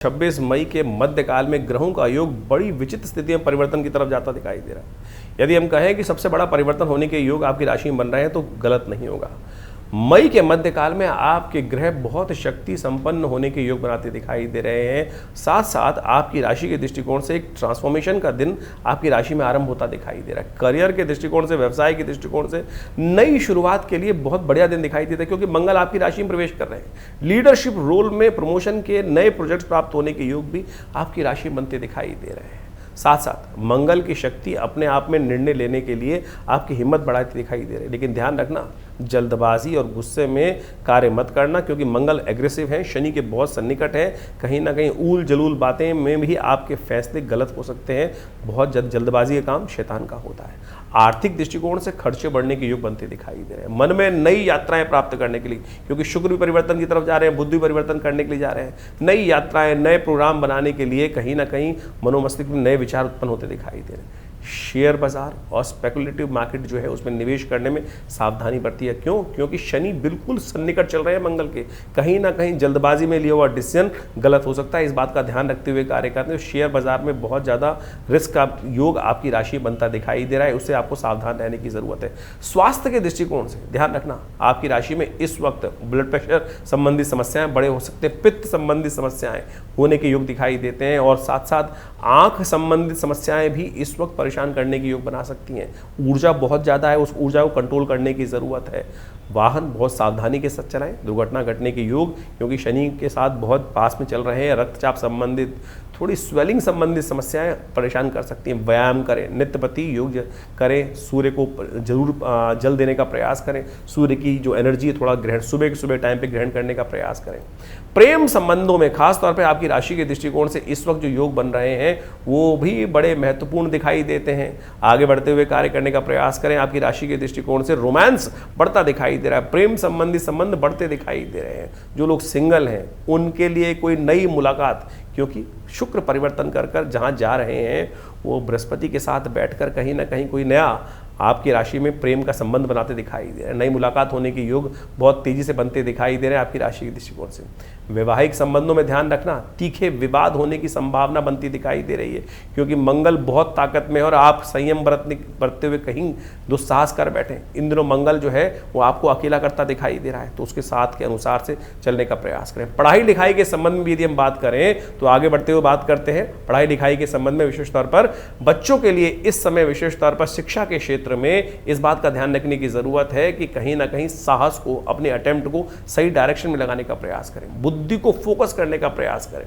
26 मई के मध्यकाल में ग्रहों का योग बड़ी विचित्र स्थिति में परिवर्तन की तरफ जाता दिखाई दे रहा है। यदि हम कहें कि सबसे बड़ा परिवर्तन होने के योग आपकी राशि में बन रहे हैं तो गलत नहीं होगा। मई के मध्यकाल में आपके ग्रह बहुत शक्ति संपन्न होने के योग बनाते दिखाई दे रहे हैं। साथ साथ आपकी राशि के दृष्टिकोण से एक ट्रांसफॉर्मेशन का दिन आपकी राशि में आरंभ होता दिखाई दे रहा है। करियर के दृष्टिकोण से, व्यवसाय के दृष्टिकोण से नई शुरुआत के लिए बहुत बढ़िया दिन दिखाई देता है, क्योंकि मंगल आपकी राशि में प्रवेश कर रहे हैं। लीडरशिप रोल में प्रमोशन के नए प्रोजेक्ट्स प्राप्त होने के योग भी आपकी राशि में बनते दिखाई दे रहे हैं। साथ साथ मंगल की शक्ति अपने आप में निर्णय लेने के लिए आपकी हिम्मत बढ़ाती दिखाई दे रही है। लेकिन ध्यान रखना, जल्दबाजी और गुस्से में कार्य मत करना, क्योंकि मंगल एग्रेसिव हैं, शनि के बहुत सन्निकट हैं। कहीं ना कहीं ऊल जलूल बातें में भी आपके फैसले गलत हो सकते हैं। बहुत जल्दबाजी का काम शैतान का होता है। आर्थिक दृष्टिकोण से खर्चे बढ़ने के योग बनते दिखाई दे रहे हैं। मन में नई यात्राएं प्राप्त करने के लिए, क्योंकि शुक्र भी परिवर्तन की तरफ जा रहे हैं, बुध भी परिवर्तन करने के लिए जा रहे हैं। नई यात्राएं, नए प्रोग्राम बनाने के लिए कहीं ना कहीं मनोमस्तिष्क में नए विचार उत्पन्न होते दिखाई दे रहे हैं। शेयर बाजार और स्पेकुलेटिव मार्केट जो है उसमें निवेश करने में सावधानी बरती है। क्यों? क्योंकि शनि बिल्कुल सन्निकट चल रहे हैं मंगल के। कहीं ना कहीं जल्दबाजी में लिया हुआ डिसीजन गलत हो सकता है। इस बात का ध्यान रखते हुए कार्य करते हैं। शेयर बाजार में बहुत ज़्यादा रिस्क का योग आपकी राशि बनता दिखाई दे रहा है, उससे आपको सावधान रहने की ज़रूरत है। स्वास्थ्य के दृष्टिकोण से ध्यान रखना, आपकी राशि में इस वक्त ब्लड प्रेशर संबंधी समस्याएं बड़े हो सकते हैं, पित्त संबंधी समस्याएं होने के योग दिखाई देते हैं, और साथ साथ आंख संबंधित समस्याएं भी इस वक्त परेशान करने के योग बना सकती हैं। ऊर्जा बहुत ज़्यादा है, उस ऊर्जा को कंट्रोल करने की ज़रूरत है। वाहन बहुत सावधानी के साथ चलाएं, दुर्घटना घटने के योग क्योंकि शनि के साथ बहुत पास में चल रहे हैं। रक्तचाप संबंधित, थोड़ी स्वेलिंग संबंधित समस्याएं परेशान कर सकती हैं। व्यायाम करें, नित्यपति योग करें, सूर्य को जरूर जल देने का प्रयास करें। सूर्य की जो एनर्जी है थोड़ा ग्रहण सुबह के सुबह टाइम पे ग्रहण करने का प्रयास करें। प्रेम संबंधों में खास तौर पे आपकी राशि के दृष्टिकोण से इस वक्त जो योग बन रहे हैं वो भी बड़े महत्वपूर्ण दिखाई देते हैं। आगे बढ़ते हुए कार्य करने का प्रयास करें। आपकी राशि के दृष्टिकोण से रोमांस बढ़ता दिखाई दे रहा है, प्रेम संबंधी संबंध बढ़ते दिखाई दे रहे हैं। जो लोग सिंगल हैं उनके लिए कोई नई मुलाकात, क्योंकि शुक्र परिवर्तन कर कर जहाँ जा रहे हैं वो बृहस्पति के साथ बैठकर कहीं ना कहीं कोई नया आपकी राशि में प्रेम का संबंध बनाते दिखाई दे रहे हैं। नई मुलाकात होने के योग बहुत तेजी से बनते दिखाई दे रहे हैं आपकी राशि के दृष्टिकोण से। वैवाहिक संबंधों में ध्यान रखना, तीखे विवाद होने की संभावना बनती दिखाई दे रही है, क्योंकि मंगल बहुत ताकत में है और आप संयम बरतते हुए कहीं दुस्साहस कर बैठे। इन दिनों मंगल जो है वो आपको अकेला करता दिखाई दे रहा है, तो उसके साथ के अनुसार से चलने का प्रयास करें। पढ़ाई लिखाई के संबंध में यदि हम बात करें तो आगे बढ़ते हुए बात करते हैं पढ़ाई लिखाई के संबंध में। विशेष तौर पर बच्चों के लिए इस समय विशेष तौर पर शिक्षा के क्षेत्र में इस बात का ध्यान रखने की जरूरत है कि कहीं ना कहीं साहस को, अपने अटेम्प्ट को सही डायरेक्शन में लगाने का प्रयास करें, बुद्धि को फोकस करने का प्रयास करें।